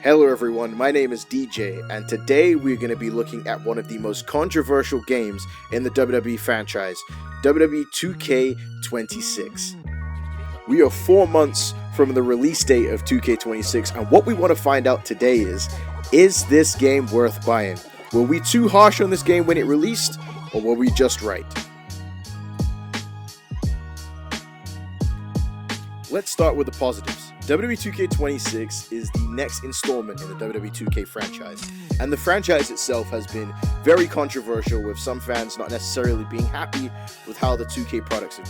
Hello everyone, my name is DJ, and today we're going to be looking at one of the most controversial games in the WWE franchise, WWE2K26. We are 4 months from the release date of 2K26, and what we want to find out today is this game worth buying? Were we too harsh on this game when it released, or were we just right? Let's start with the positives. WWE2K26 is the next installment in the WWE2K franchise, and the franchise itself has been very controversial, with some fans not necessarily being happy with how the 2K products are.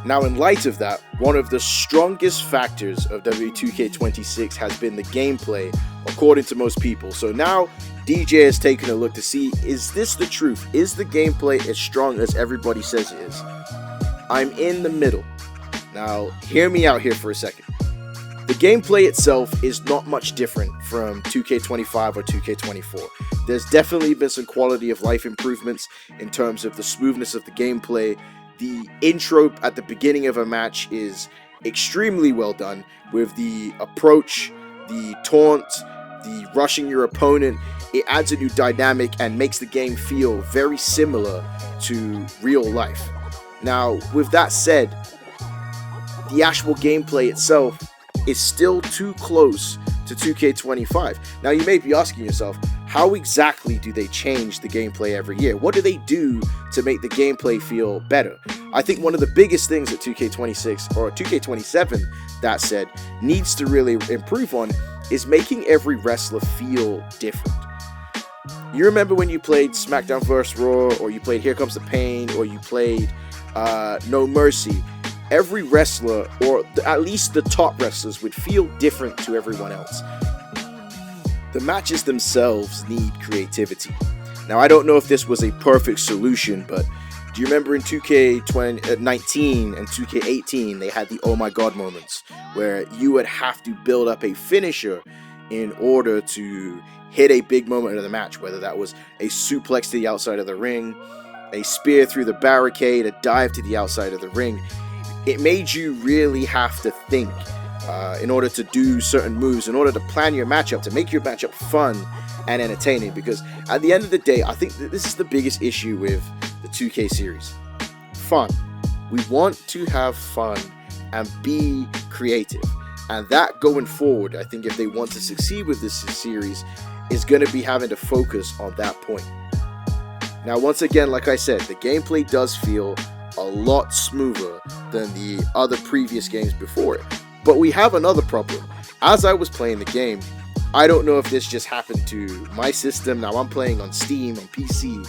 Now, in light of that, one of the strongest factors of WWE2K26 has been the gameplay, according to most people. So now, DJ has taken a look to see, is this the truth? Is the gameplay as strong as everybody says it is? I'm in the middle. Now, hear me out here for a second. The gameplay itself is not much different from 2K25 or 2K24. There's definitely been some quality of life improvements in terms of the smoothness of the gameplay. The intro at the beginning of a match is extremely well done, with the approach, the taunt, the rushing your opponent. It adds a new dynamic and makes the game feel very similar to real life. Now, with that said, the actual gameplay itself is still too close to 2K25. Now, you may be asking yourself, how exactly do they change the gameplay every year? What do they do to make the gameplay feel better? I think one of the biggest things that 2K26 or 2K27, that said, needs to really improve on is making every wrestler feel different. You remember when you played SmackDown vs. Raw, or you played Here Comes the Pain, or you played No Mercy? Every wrestler, or at least the top wrestlers, would feel different to everyone else. The matches themselves need creativity. Now, I don't know if this was a perfect solution, but do you remember in 2K19 and 2K18, they had the oh my god moments, where you would have to build up a finisher in order to hit a big moment of the match, whether that was a suplex to the outside of the ring, a spear through the barricade, a dive to the outside of the ring. It made you really have to think in order to do certain moves, in order to plan your matchup, to make your matchup fun and entertaining. Because at the end of the day, I think that this is the biggest issue with the 2K series. Fun. We want to have fun and be creative. And that going forward, I think if they want to succeed with this series, is going to be having to focus on that point. Now, once again, like I said, the gameplay does feel a lot smoother than the other previous games before it. But we have another problem. As I was playing the game, I don't know if this just happened to my system. Now, I'm playing on Steam, on PC,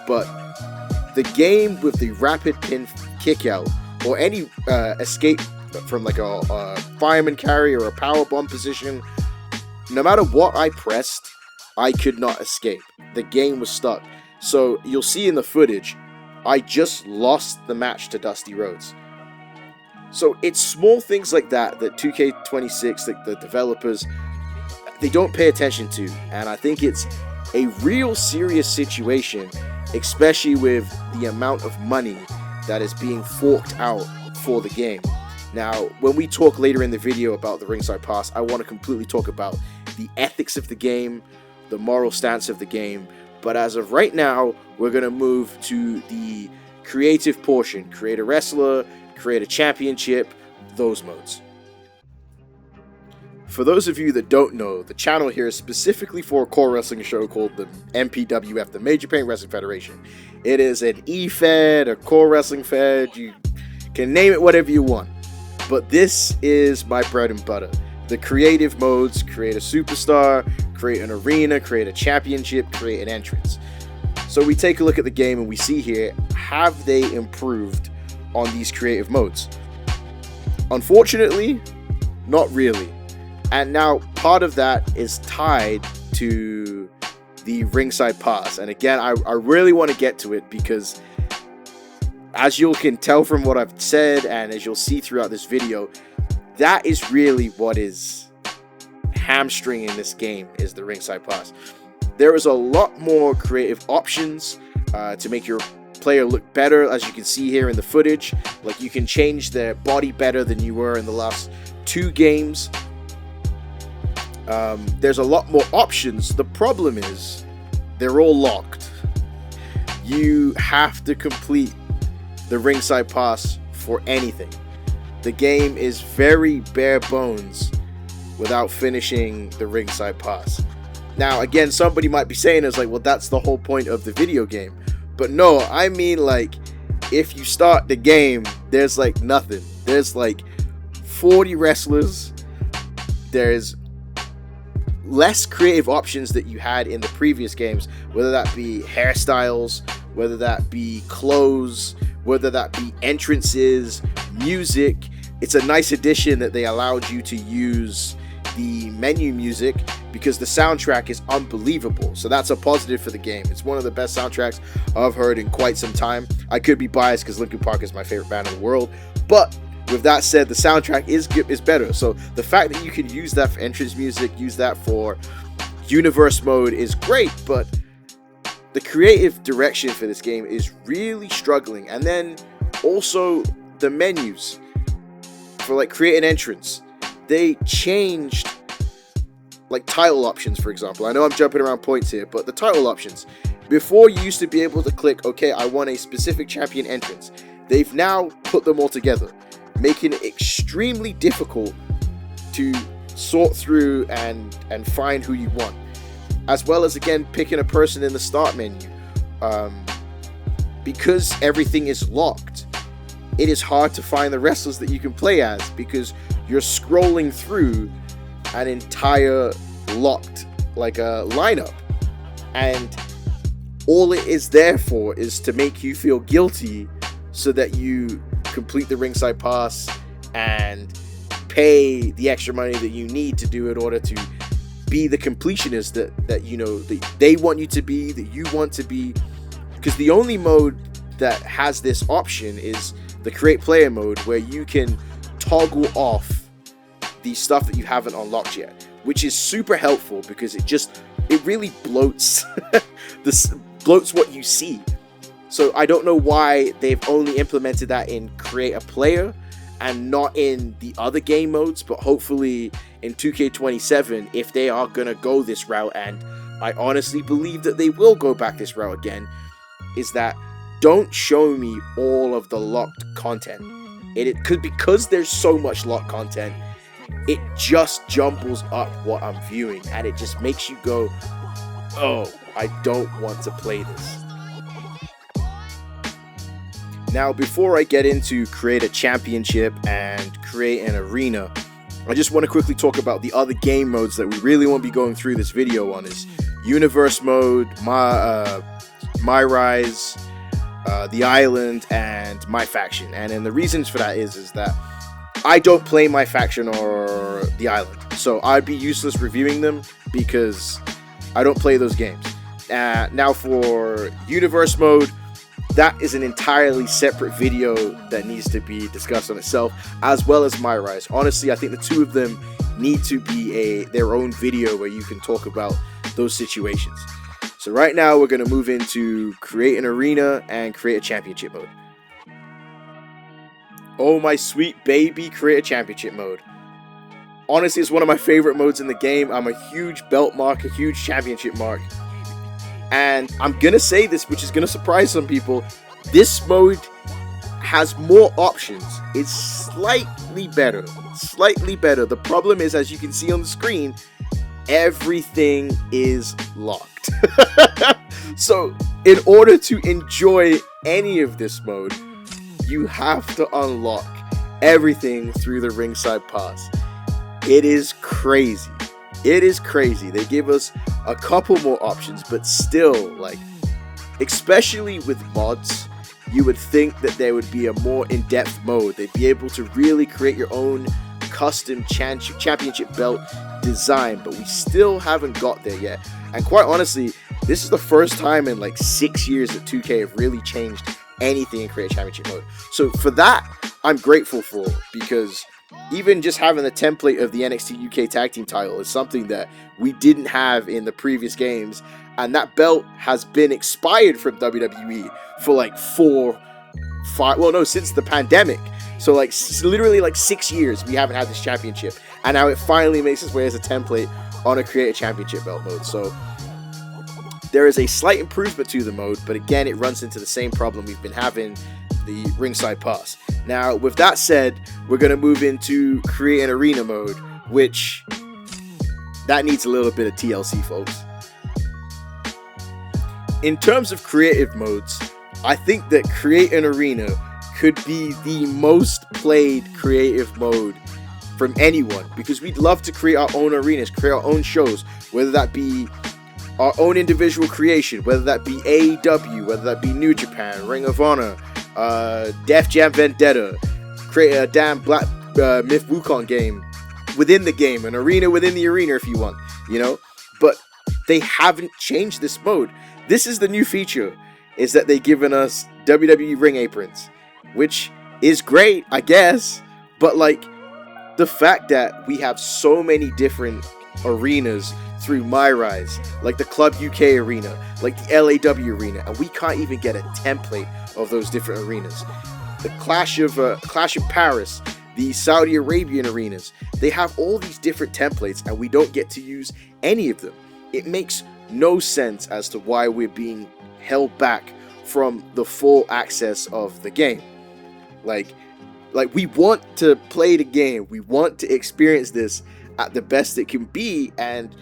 but the game with the rapid pin kick out, or any escape from like a fireman carry or a power bomb position, no matter what I pressed, I could not escape. The game was stuck. So you'll see in the footage, I just lost the match to Dusty Rhodes. So it's small things like that 2K26, the developers, they don't pay attention to. And I think it's a real serious situation, especially with the amount of money that is being forked out for the game. Now, when we talk later in the video about the Ringside Pass, I want to completely talk about the ethics of the game, the moral stance of the game. But as of right now, we're going to move to the creative portion. Create a wrestler, create a championship, those modes. For those of you that don't know, the channel here is specifically for a core wrestling show called the MPWF, the Major Pain Wrestling Federation. It is an E-Fed, a core wrestling fed, you can name it whatever you want. But this is my bread and butter. The creative modes: create a superstar, create an arena, create a championship, create an entrance. So we take a look at the game and we see here, have they improved on these creative modes? Unfortunately, not really. And now part of that is tied to the Ringside Pass. And again, I really want to get to it because, as you can tell from what I've said and as you'll see throughout this video, that is really what is hamstringing this game, is the Ringside Pass. There is a lot more creative options to make your player look better, as you can see here in the footage. Like, you can change their body better than you were in the last 2 games. There's a lot more options. The problem is they're all locked. You have to complete the ringside pass for anything. The game is very bare bones without finishing the ringside pass. Now, again, somebody might be saying it's like, well, that's the whole point of the video game. But no, I mean, like, if you start the game, there's like nothing. There's like 40 wrestlers. There's less creative options that you had in the previous games, whether that be hairstyles, whether that be clothes, whether that be entrances, music. It's a nice addition that they allowed you to use the menu music because the soundtrack is unbelievable. So that's a positive for the game. It's one of the best soundtracks I've heard in quite some time. I could be biased because Linkin Park is my favorite band in the world, but with that said, the soundtrack is better. So the fact that you can use that for entrance music, use that for universe mode is great, but the creative direction for this game is really struggling. And then also the menus for like create an entrance. They changed like title options, for example. I know I'm jumping around points here, but the title options. Before, you used to be able to click, okay, I want a specific champion entrance. They've now put them all together, making it extremely difficult to sort through and find who you want. As well as, again, picking a person in the start menu. Because everything is locked, it is hard to find the wrestlers that you can play as because you're scrolling through an entire locked like a lineup, and all it is there for is to make you feel guilty so that you complete the ringside pass and pay the extra money that you need to do in order to be the completionist that you know that they want you to be, that you want to be. Because the only mode that has this option is the create player mode, where you can toggle off the stuff that you haven't unlocked yet, which is super helpful because it really bloats bloats what you see. So I don't know why they've only implemented that in create a player and not in the other game modes, but hopefully in 2K27, if they are gonna go this route, and I honestly believe that they will go back this route again, is that don't show me all of the locked content. It could, because there's so much locked content, it just jumbles up what I'm viewing, and it just makes you go, oh, I don't want to play this. Now, before I get into create a championship and create an arena, I just want to quickly talk about the other game modes that we really won't be going through this video on. Is universe mode, my rise, the island, and my faction. And then the reasons for that is that I don't play my faction or the island, so I'd be useless reviewing them because I don't play those games. Now for universe mode, that is an entirely separate video that needs to be discussed on itself, as well as my rise. Honestly, I think the two of them need to be their own video where you can talk about those situations. So right now we're going to move into create an arena and create a championship mode. Oh my sweet baby, create a championship mode. Honestly, it's one of my favorite modes in the game. I'm a huge belt mark, a huge championship mark. And I'm going to say this, which is going to surprise some people. This mode has more options. It's slightly better. Slightly better. The problem is, as you can see on the screen, everything is locked. So, in order to enjoy any of this mode, you have to unlock everything through the ringside pass. It is crazy. It is crazy. They give us a couple more options, but still, like, especially with mods, you would think that there would be a more in-depth mode. They'd be able to really create your own custom championship belt design, but we still haven't got there yet. And quite honestly, this is the first time in like 6 years that 2K have really changed anything in create championship mode. So for that, I'm grateful for, because even just having the template of the NXT UK Tag Team title is something that we didn't have in the previous games, and that belt has been expired from WWE for like since the pandemic. So like literally like 6 years we haven't had this championship, and now it finally makes its way as a template on a Creator Championship belt mode. So there is a slight improvement to the mode, but again, it runs into the same problem we've been having, the ringside pass. Now, with that said, we're going to move into Create an Arena mode, which that needs a little bit of TLC, folks. In terms of creative modes, I think that Create an Arena could be the most played creative mode from anyone, because we'd love to create our own arenas, create our own shows, whether that be our own individual creation, whether that be AEW, whether that be New Japan, Ring of Honor, Def Jam Vendetta, create a damn Black Myth Wukong game within the game, an arena within the arena if you want, you know? But they haven't changed this mode. This is the new feature, is that they've given us WWE ring aprons, which is great, I guess, but like, the fact that we have so many different arenas through MyRise, like the Club UK arena, like the LAW arena, and we can't even get a template of those different arenas. The Clash of Paris, the Saudi Arabian arenas, they have all these different templates and we don't get to use any of them. It makes no sense as to why we're being held back from the full access of the game. Like we want to play the game, we want to experience this at the best it can be, and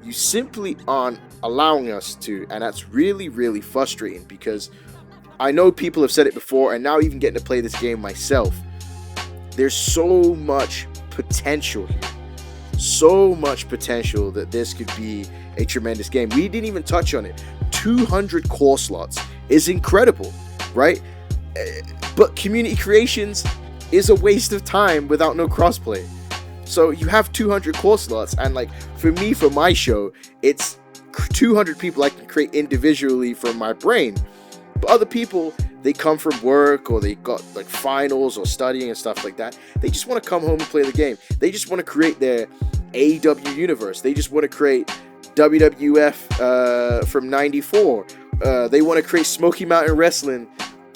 you simply aren't allowing us to, and that's really, really frustrating, because I know people have said it before, and now even getting to play this game myself, there's so much potential here, so much potential that this could be a tremendous game. We didn't even touch on it. 200 core slots is incredible, right? But community creations is a waste of time without no crossplay. So you have 200 core slots, and like for me, for my show, it's 200 people I can create individually from my brain. But other people, they come from work, or they got like finals or studying and stuff like that. They just want to come home and play the game. They just want to create their AEW universe. They just want to create WWF from '94. They want to create Smoky Mountain Wrestling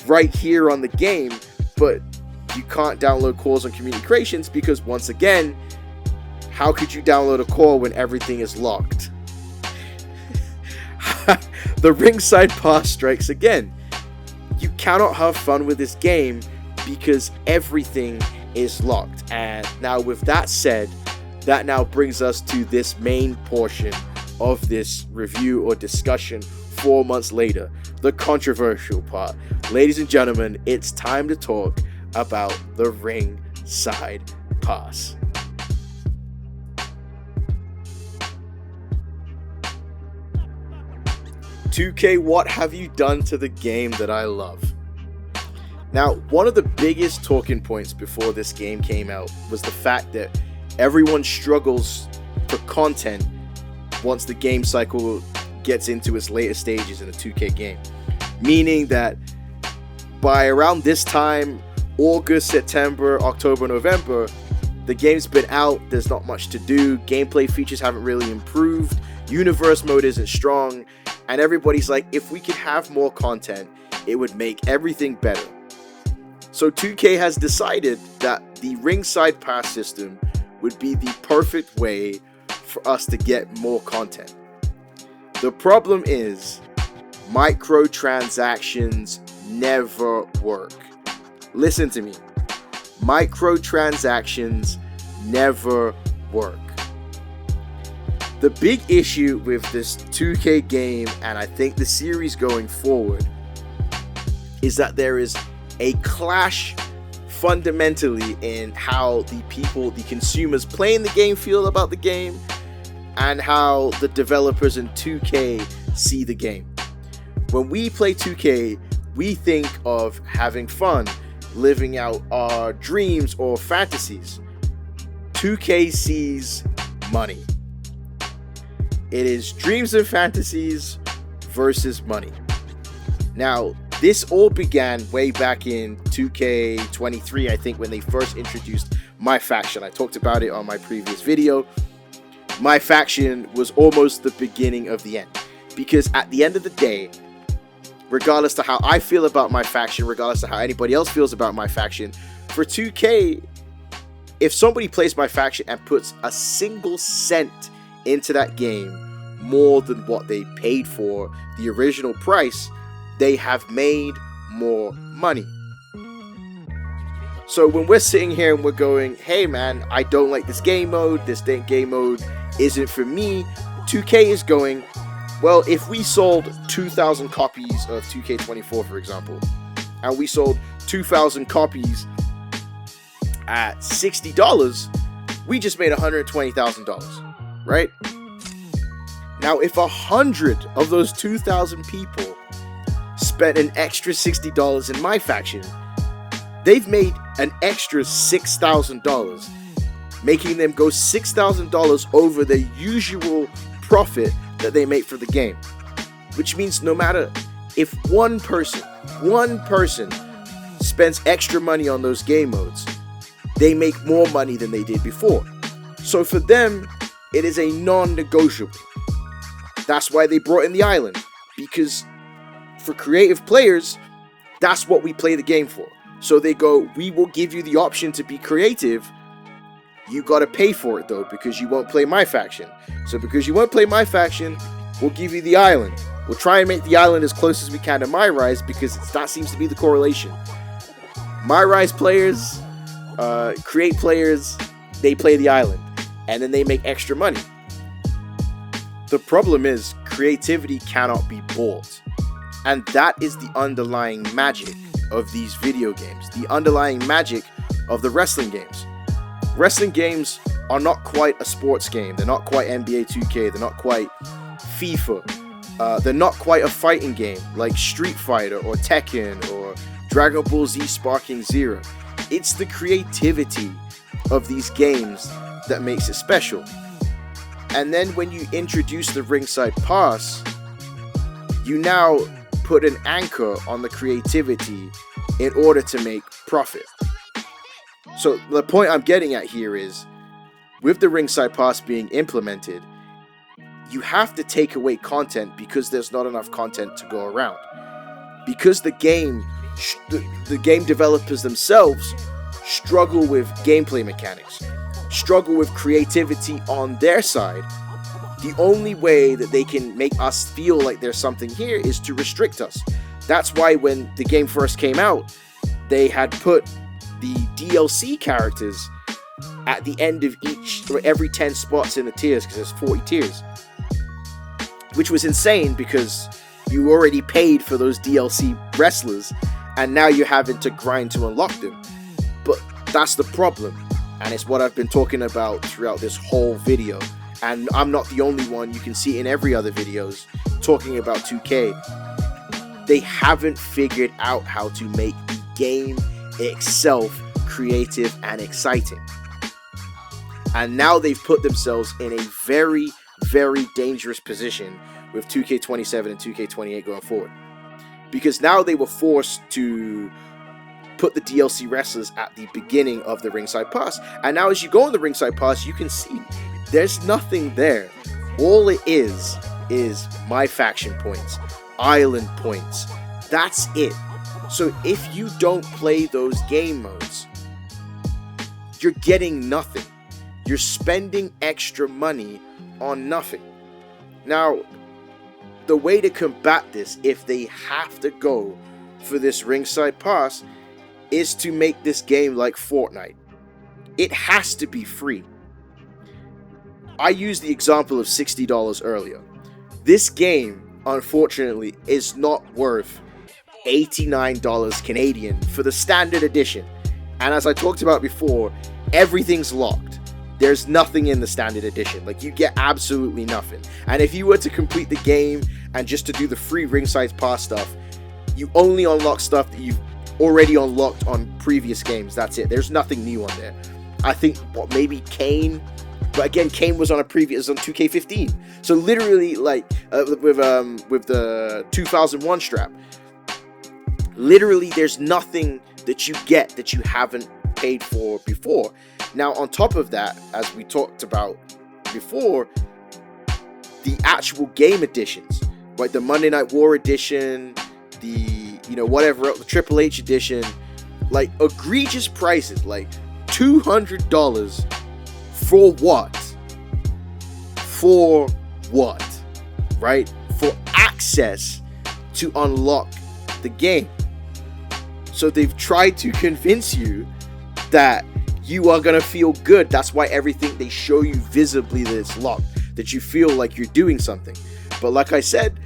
right here on the game, but you can't download cores on community creations because, once again, how could you download a core when everything is locked? The ringside pass strikes again. You cannot have fun with this game because everything is locked. And now, with that said, that now brings us to this main portion of this review or discussion 4 months later, the controversial part. Ladies and gentlemen, it's time to talk about the ringside pass. "2K, what have you done to the game that I love?" Now, one of the biggest talking points before this game came out was the fact that everyone struggles for content once the game cycle gets into its later stages in a 2K game. Meaning that by around this time, August, September, October, November, the game's been out, there's not much to do, gameplay features haven't really improved, universe mode isn't strong, and everybody's like, if we could have more content, it would make everything better. So 2K has decided that the ringside pass system would be the perfect way for us to get more content. The problem is, microtransactions never work. Listen to me. Microtransactions never work. The big issue with this 2K game, and I think the series going forward, is that there is a clash fundamentally in how the consumers playing the game feel about the game, and how the developers in 2K see the game. When we play 2K, we think of having fun, living out our dreams or fantasies. 2K sees money. It is dreams and fantasies versus money. Now, this all began way back in 2K23, I think, when they first introduced My Faction. I talked about it on my previous video. My Faction was almost the beginning of the end, because at the end of the day, regardless to how I feel about My Faction, regardless to how anybody else feels about My Faction, for 2K, if somebody plays my faction and puts a single cent into that game more than what they paid for the original price, they have made more money. So when we're sitting here and we're going, hey man, I don't like this game mode, this game mode isn't for me, 2K is going, well, if we sold 2,000 copies of 2K24, for example, and we sold 2,000 copies at $60, we just made $120,000, right? Now, if 100 of those 2,000 people spent an extra $60 in my faction, they've made an extra $6,000, making them go $6,000 over the usual profit that they make for the game. Which means no matter if one person spends extra money on those game modes, they make more money than they did before. So for them, it is a non-negotiable. That's why they brought in the island, because for creative players, that's what we play the game for. So they go, we will give you the option to be creative. You gotta pay for it though, because you won't play my faction. So because you won't play my faction, we'll give you the island. We'll try and make the island as close as we can to My Rise, because that seems to be the correlation. My Rise players, create players, they play the island, and then they make extra money. The problem is, creativity cannot be bought. And that is the underlying magic of these video games. The underlying magic of the wrestling games. Wrestling games are not quite a sports game. They're not quite NBA 2K. They're not quite FIFA. They're not quite a fighting game like Street Fighter or Tekken or Dragon Ball Z Sparking Zero. It's the creativity of these games that makes it special. And then when you introduce the ringside pass, you now put an anchor on the creativity in order to make profit. So the point I'm getting at here is, with the ringside pass being implemented, you have to take away content because there's not enough content to go around. Because the game developers themselves struggle with gameplay mechanics, struggle with creativity on their side, the only way that they can make us feel like there's something here is to restrict us. That's why when the game first came out, they had put the DLC characters at the end of every 10 spots in the tiers, because there's 40 tiers. Which was insane because you already paid for those DLC wrestlers, and now you're having to grind to unlock them. But that's the problem, and it's what I've been talking about throughout this whole video. And I'm not the only one, you can see it in every other videos talking about 2K. They haven't figured out how to make the game itself creative and exciting. And now they've put themselves in a very, very dangerous position with 2K27 and 2K28 going forward. Because now they were forced to put the DLC wrestlers at the beginning of the ringside pass. And now as you go on the ringside pass, you can see there's nothing there. All it is my faction points, island points. That's it. So if you don't play those game modes, you're getting nothing. You're spending extra money on nothing. Now, the way to combat this, if they have to go for this ringside pass, is to make this game like Fortnite. It has to be free. I used the example of $60 earlier. This game, unfortunately, is not worth $89 Canadian for the standard edition. And as I talked about before, everything's locked. There's nothing in the standard edition. Like, you get absolutely nothing. And if you were to complete the game and just to do the free ringside pass stuff, you only unlock stuff that you've already unlocked on previous games. That's it. There's nothing new on there. I think, maybe Kane. But again, Kane was on 2K15. So literally, like, with the 2001 strap, literally there's nothing that you get that you haven't paid for before. Now, on top of that, as we talked about before, the actual game editions, like the Monday Night War edition, the, whatever, the Triple H edition, like egregious prices, like $200 for what? For what? Right? For access to unlock the game. So they've tried to convince you that you are going to feel good. That's why everything they show you visibly that it's locked, that you feel like you're doing something. But like I said,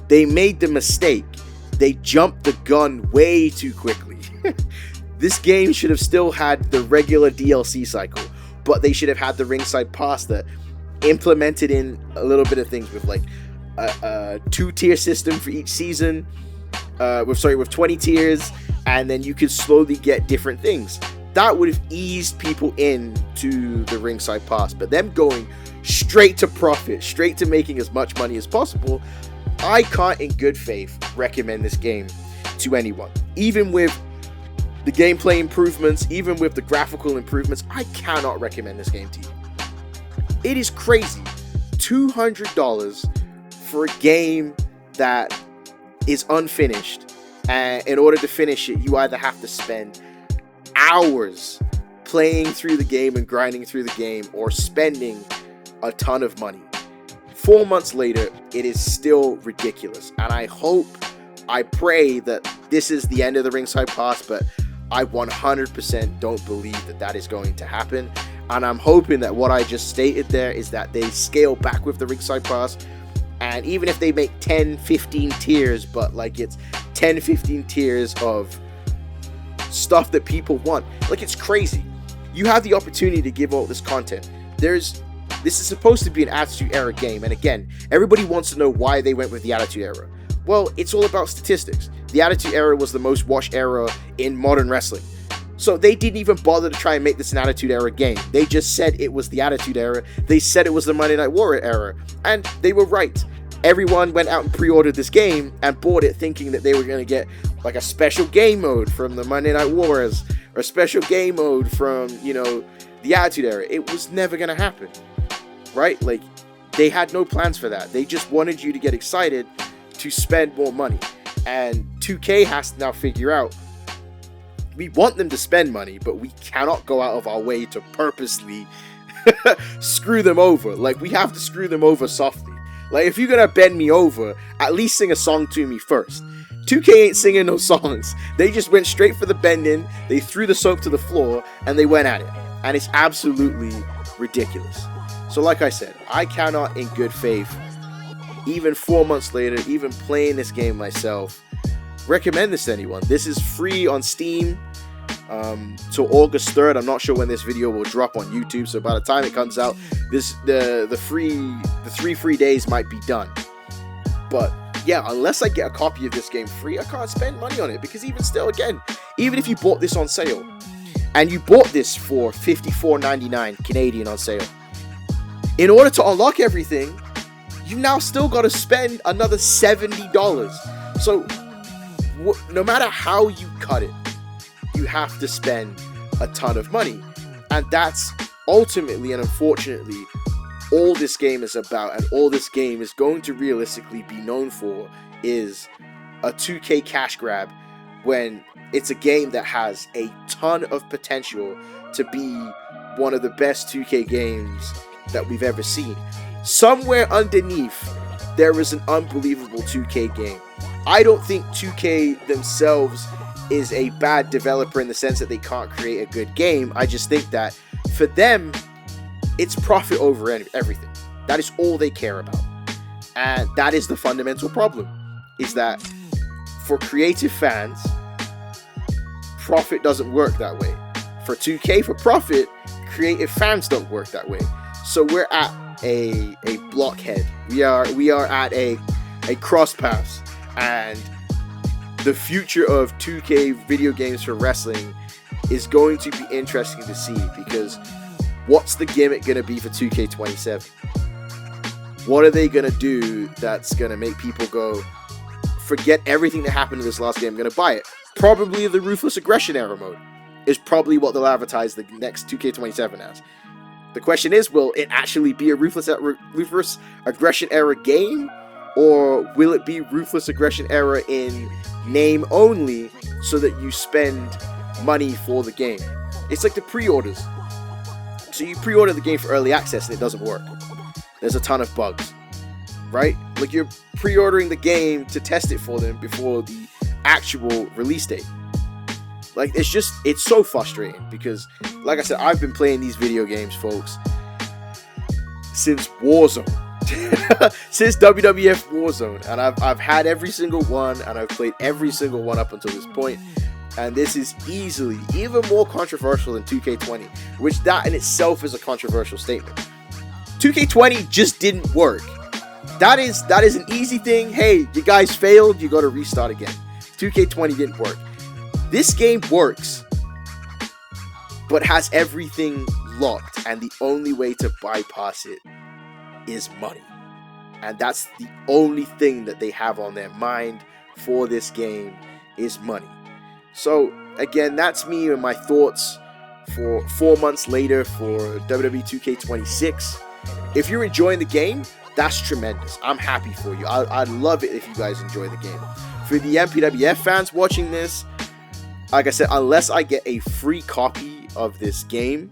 they made the mistake. They jumped the gun way too quickly. This game should have still had the regular DLC cycle, but they should have had the ringside pass that implemented in a little bit of things with like a 2-tier system for each season, with 20 tiers, and then you could slowly get different things. That would have eased people into the ringside pass, but them going straight to profit, straight to making as much money as possible, I can't in good faith recommend this game to anyone. Even with the gameplay improvements, even with the graphical improvements, I cannot recommend this game to you. It is crazy. $200 for a game that is unfinished, and in order to finish it, you either have to spend hours playing through the game and grinding through the game, or spending a ton of money. 4 months later, it is still ridiculous, and I pray that this is the end of the ringside pass, but I 100% don't believe that that is going to happen. And I'm hoping that what I just stated there is that they scale back with the ringside pass. And even if they make 10, 15 tiers, but like it's 10, 15 tiers of stuff that people want. Like, it's crazy. You have the opportunity to give all this content. This is supposed to be an Attitude Era game. And again, everybody wants to know why they went with the Attitude Era. Well, it's all about statistics. The Attitude Era was the most watched era in modern wrestling. So they didn't even bother to try and make this an Attitude Era game. They just said it was the Attitude Era. They said it was the Monday Night War era. And they were right. Everyone went out and pre-ordered this game and bought it thinking that they were going to get like a special game mode from the Monday Night Wars, or a special game mode from, the Attitude Era. It was never going to happen. Right? Like, they had no plans for that. They just wanted you to get excited to spend more money. And 2K has to now figure out, we want them to spend money, but we cannot go out of our way to purposely screw them over. Like, we have to screw them over softly. Like, if you're gonna bend me over, at least sing a song to me first. 2K ain't singing no songs. They just went straight for the bending, they threw the soap to the floor, and they went at it. And it's absolutely ridiculous. So like I said, I cannot in good faith, even 4 months later, even playing this game myself, recommend this to anyone. This is free on Steam till August 3rd. I'm not sure when this video will drop on YouTube, so by the time it comes out, the 3 free days might be done. But yeah, unless I get a copy of this game free, I can't spend money on it, because even still, again, even if you bought this on sale and you bought this for $54.99 Canadian on sale, in order to unlock everything, you now still got to spend another $70. So no matter how you cut it, you have to spend a ton of money. And that's ultimately and unfortunately all this game is about, and all this game is going to realistically be known for, is a 2K cash grab, when it's a game that has a ton of potential to be one of the best 2K games that we've ever seen. Somewhere underneath, there is an unbelievable 2K game. I don't think 2K themselves is a bad developer in the sense that they can't create a good game. I just think that for them, it's profit over everything. That is all they care about. And that is the fundamental problem, is that for creative fans, profit doesn't work that way. For 2K, for profit, creative fans don't work that way. So we're at a blockhead. We are at a cross paths, and the future of 2K video games for wrestling is going to be interesting to see, because what's the gimmick going to be for 2K27? What are they going to do that's going to make people go, forget everything that happened in this last game, I'm going to buy it? Probably the Ruthless Aggression Era mode is probably what they'll advertise the next 2K27 as. The question is, will it actually be a Ruthless Aggression Era game? Or will it be Ruthless Aggression Era in name only, so that you spend money for the game? It's like the pre-orders. So you pre-order the game for early access and it doesn't work. There's a ton of bugs, right? Like you're pre-ordering the game to test it for them before the actual release date. Like it's so frustrating because, like I said, I've been playing these video games, folks, since Warzone. Since WWF Warzone, and I've had every single one, and I've played every single one up until this point, and this is easily even more controversial than 2K20, which that in itself is a controversial statement. 2K20 just didn't work. That is an easy thing. Hey, you guys failed, you got to restart again. 2K20 didn't work. This game works, but has everything locked, and the only way to bypass it is money. And that's the only thing that they have on their mind for this game is money. So again, that's me and my thoughts for 4 months later for WWE2K26. If you're enjoying the game, that's tremendous. I'm happy for you. I'd love it if you guys enjoy the game. For the MPWF fans watching this, like I said, unless I get a free copy of this game,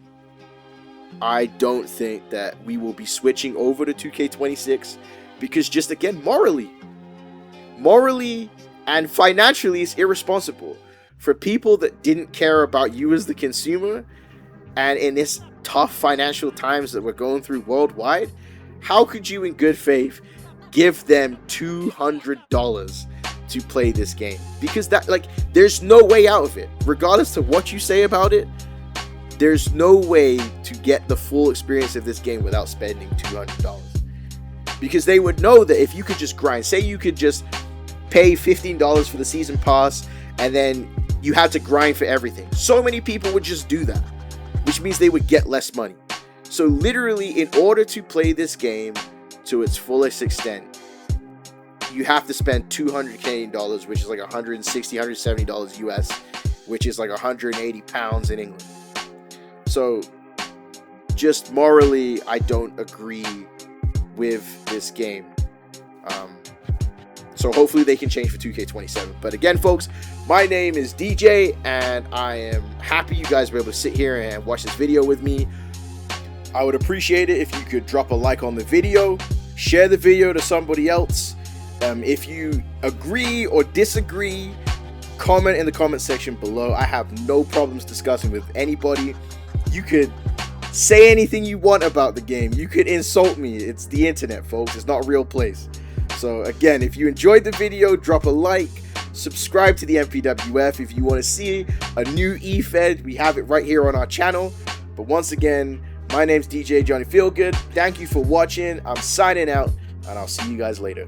I don't think that we will be switching over to 2K26 because just again, morally and financially, it's irresponsible for people that didn't care about you as the consumer. And in this tough financial times that we're going through worldwide, how could you in good faith give them $200 to play this game? Because that, like, there's no way out of it. Regardless of what you say about it, there's no way to get the full experience of this game without spending $200. Because they would know that if you could just grind, say you could just pay $15 for the season pass and then you had to grind for everything. So many people would just do that, which means they would get less money. So literally, in order to play this game to its fullest extent, you have to spend $200 Canadian dollars, which is like $160, $170 US, which is like 180 pounds in England. So, just morally, I don't agree with this game. So hopefully they can change for 2K27. But again, folks, my name is DJ, and I am happy you guys were able to sit here and watch this video with me. I would appreciate it if you could drop a like on the video, share the video to somebody else. If you agree or disagree, comment in the comment section below. I have no problems discussing with anybody. You could say anything you want about the game. You could insult me. It's the internet, folks. It's not a real place. So again, if you enjoyed the video, drop a like, subscribe to the MPWF. If you want to see a new eFed, we have it right here on our channel. But once again, my name's DJ Johnny Feelgood. Thank you for watching. I'm signing out, and I'll see you guys later.